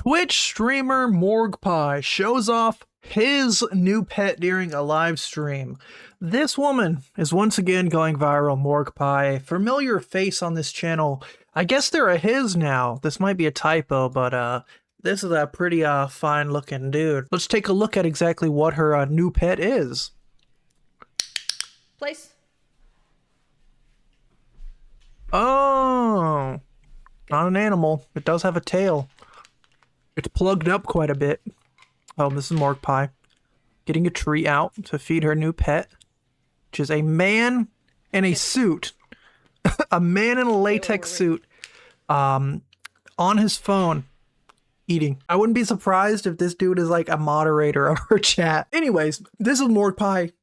Twitch streamer Morgpie shows off his new pet during a live stream. This woman is once again going viral. Morgpie, familiar face on this channel. I guess they're a his now. This might be a typo, but this is a pretty fine looking dude. Let's take a look at exactly what her new pet is. Place. Oh, not an animal. It does have a tail. It's plugged up quite a bit. Oh, this is Morgpie getting a treat out to feed her new pet, which is a man in a suit. A man in a latex suit on his phone eating. I wouldn't be surprised if this dude is like a moderator of her chat. Anyways, this is Morgpie.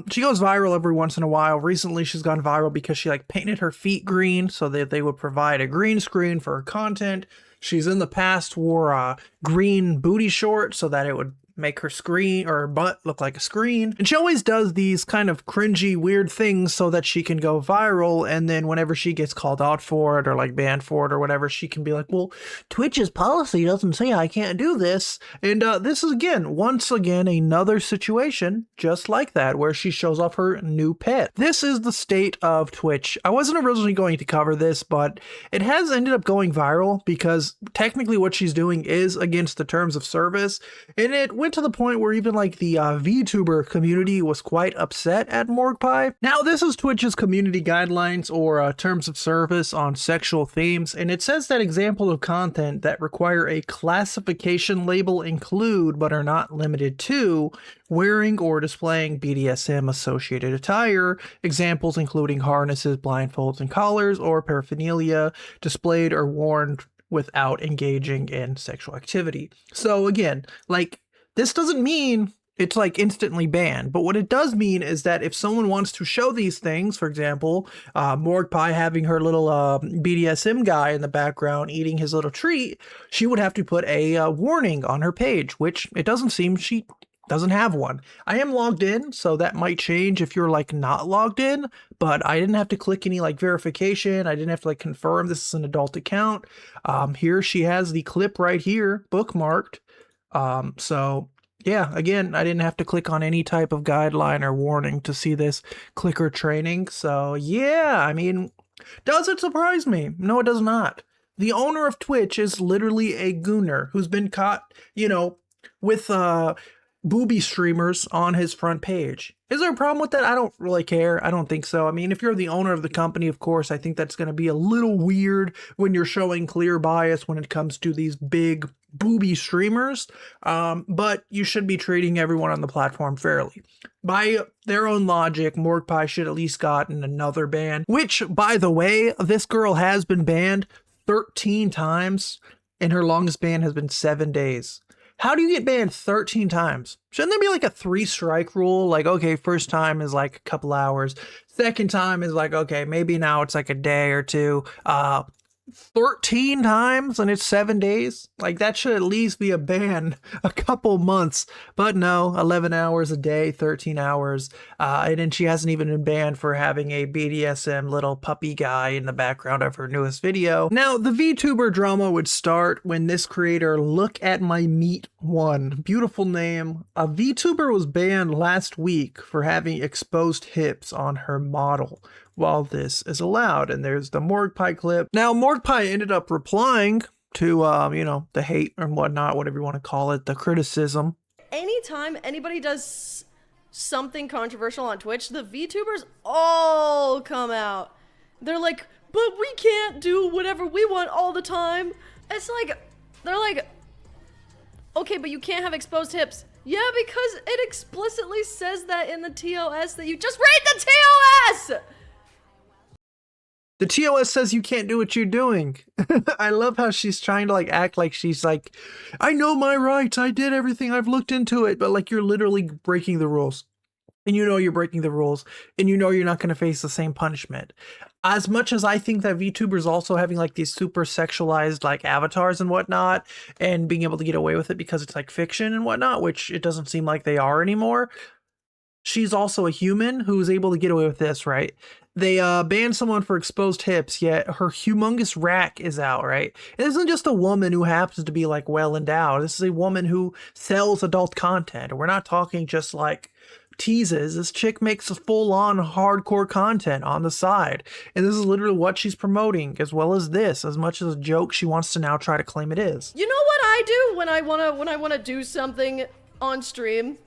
She goes viral every once in a while. Recently, she's gone viral because she like painted her feet green so that they would provide a green screen for her content. She's in the past wore green booty shorts so that it would make her screen or her butt look like a screen. And she always does these kind of cringy, weird things so that she can go viral. And then whenever she gets called out for it or like banned for it or whatever, she can be like, well, Twitch's policy doesn't say I can't do this. And this is once again, another situation just like that where she shows off her new pet. This is the state of Twitch. I wasn't originally going to cover this, but it has ended up going viral because technically what she's doing is against the terms of service. And it went to the point where even like the VTuber community was quite upset at Morgpie. Now, this is Twitch's community guidelines or terms of service on sexual themes, and it says that examples of content that require a classification label include, but are not limited to, wearing or displaying BDSM associated attire, examples including harnesses, blindfolds, and collars, or paraphernalia displayed or worn without engaging in sexual activity. So again, like, this doesn't mean it's like instantly banned, but what it does mean is that if someone wants to show these things, for example, Morgpie having her little BDSM guy in the background eating his little treat, she would have to put a warning on her page, which it doesn't seem she doesn't have one. I am logged in, so that might change if you're like not logged in, but I didn't have to click any like verification. I didn't have to like confirm this is an adult account. Here she has the clip right here bookmarked. So yeah, again, I didn't have to click on any type of guideline or warning to see this clicker training. So yeah, I mean, does it surprise me? No, it does not. The owner of Twitch is literally a gooner who's been caught, you know, with booby streamers on his front page. Is there a problem with that? I don't really care. I don't think so. I mean, if you're the owner of the company, of course, I think that's going to be a little weird when you're showing clear bias when it comes to these big booby streamers. But you should be treating everyone on the platform fairly. By their own logic, Morgpie should at least gotten another ban, which, by the way, this girl has been banned 13 times and her longest ban has been 7 days. How do you get banned 13 times? Shouldn't there be like a 3-strike rule? Like, okay, first time is like a couple hours. Second time is like, okay, maybe now it's like a day or two. 13 times and it's 7 days? Like, that should at least be a ban a couple months. But no, 11 hours a day, 13 hours. And then she hasn't even been banned for having a BDSM little puppy guy in the background of her newest video. Now, the VTuber drama would start when this creator, Look at My Meat One, beautiful name. A VTuber was banned last week for having exposed hips on her model while this is allowed. And there's the Morgpie clip. Now, Morgpie ended up replying to, you know, the hate and whatnot, whatever you want to call it, the criticism. Anytime anybody does something controversial on Twitch, the VTubers all come out. They're like, but we can't do whatever we want all the time. It's like, they're like, okay, but you can't have exposed hips. Yeah, because it explicitly says that in the TOS that you just read the TOS! The TOS says you can't do what you're doing. I love how she's trying to like act like she's like, I know my rights. I did everything. I've looked into it. But like, you're literally breaking the rules. And you know you're breaking the rules. And you know you're not going to face the same punishment. As much as I think that VTubers also having like these super sexualized like avatars and whatnot and being able to get away with it because it's like fiction and whatnot, which it doesn't seem like they are anymore. she's also a human who's able to get away with this, right? They banned someone for exposed hips, yet her humongous rack is out, right? And this isn't just a woman who happens to be like well endowed. This is a woman who sells adult content. We're not talking just like teases. This chick makes full-on hardcore content on the side, and this is literally what she's promoting, as well as this, as much as a joke she wants to now try to claim it is. You know what I do when I wanna do something on stream?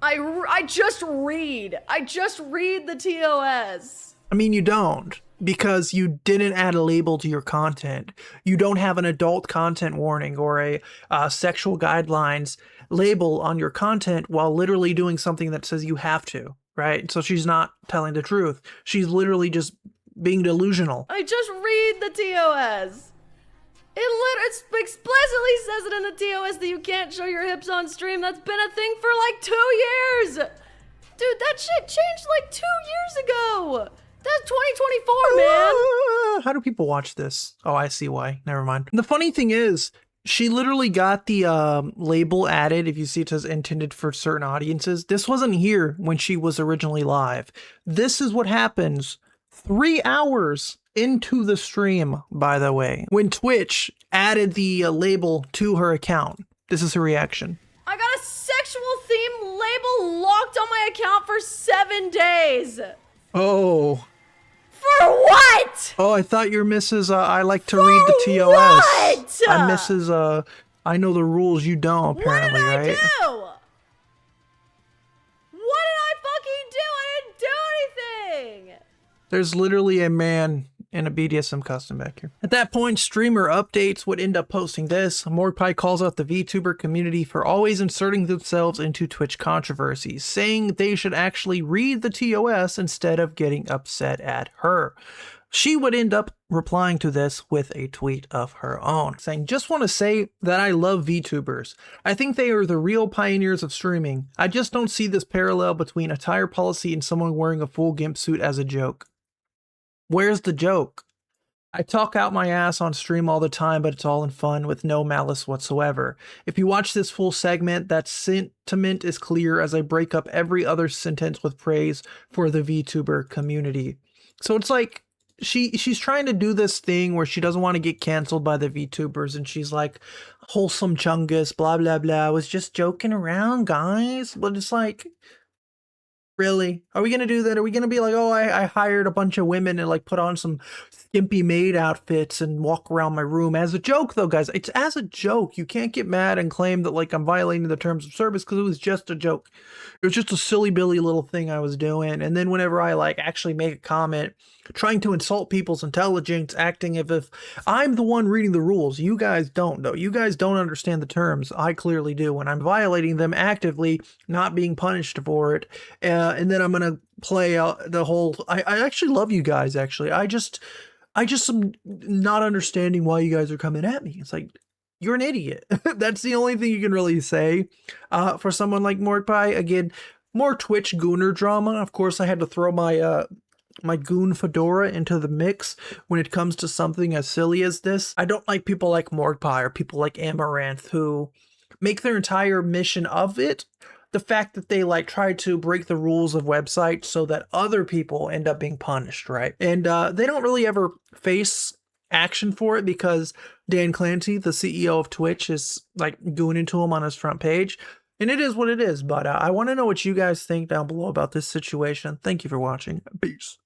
I just read. I just read the TOS. I mean, you don't, because you didn't add a label to your content. You don't have an adult content warning or a sexual guidelines label on your content while literally doing something that says you have to, right? So she's not telling the truth. She's literally just being delusional. I just read the TOS. It explicitly says it in the TOS that you can't show your hips on stream. That's been a thing for like 2 years. Dude, that shit changed like 2 years ago. That's 2024, man. How do people watch this? Oh, I see why. Never mind. The funny thing is, she literally got the label added. If you see, it says intended for certain audiences. This wasn't here when she was originally live. This is what happens 3 hours into the stream, by the way, when Twitch added the label to her account. This is her reaction. I got a sexual theme label locked on my account for 7 days. Oh. For what? Oh, I thought you're Mrs. I like to read the TOS. What? I'm Mrs. I know the rules, you don't, apparently, right? What did I do? What did I fucking do? I didn't do anything. There's literally a man in a BDSM custom back here. At that point, Streamer Updates would end up posting this. Morgpie calls out the VTuber community for always inserting themselves into Twitch controversies, saying they should actually read the TOS instead of getting upset at her. She would end up replying to this with a tweet of her own, saying, "Just want to say that I love VTubers. I think they are the real pioneers of streaming. I just don't see this parallel between attire policy and someone wearing a full GIMP suit as a joke." Where's the joke? I talk out my ass on stream all the time, but it's all in fun with no malice whatsoever. If you watch this full segment, that sentiment is clear as I break up every other sentence with praise for the VTuber community. So it's like she's trying to do this thing where she doesn't want to get canceled by the VTubers, and she's like, wholesome chungus, blah, blah, blah. I was just joking around, guys. But it's like, really? Are we going to do that? Are we going to be like, oh, I hired a bunch of women and like put on some skimpy maid outfits and walk around my room as a joke, though, guys? It's as a joke. You can't get mad and claim that like I'm violating the terms of service because it was just a joke. It was just a silly billy little thing I was doing. And then whenever I like actually make a comment trying to insult people's intelligence, acting as if I'm the one reading the rules, you guys don't, though. You guys don't understand the terms. I clearly do, and I'm violating them actively, not being punished for it. And then I'm gonna play out the whole. I actually love you guys. Actually, I just am not understanding why you guys are coming at me. It's like, you're an idiot. That's the only thing you can really say for someone like Morgpie. Again, more Twitch gooner drama. Of course, I had to throw my my goon fedora into the mix when it comes to something as silly as this. I don't like people like Morgpie or people like Amaranth who make their entire mission of it the fact that they like try to break the rules of websites so that other people end up being punished, right? And they don't really ever face action for it because Dan Clancy, the CEO of Twitch, is like gooning into him on his front page. And it is what it is. But I want to know what you guys think down below about this situation. Thank you for watching. Peace.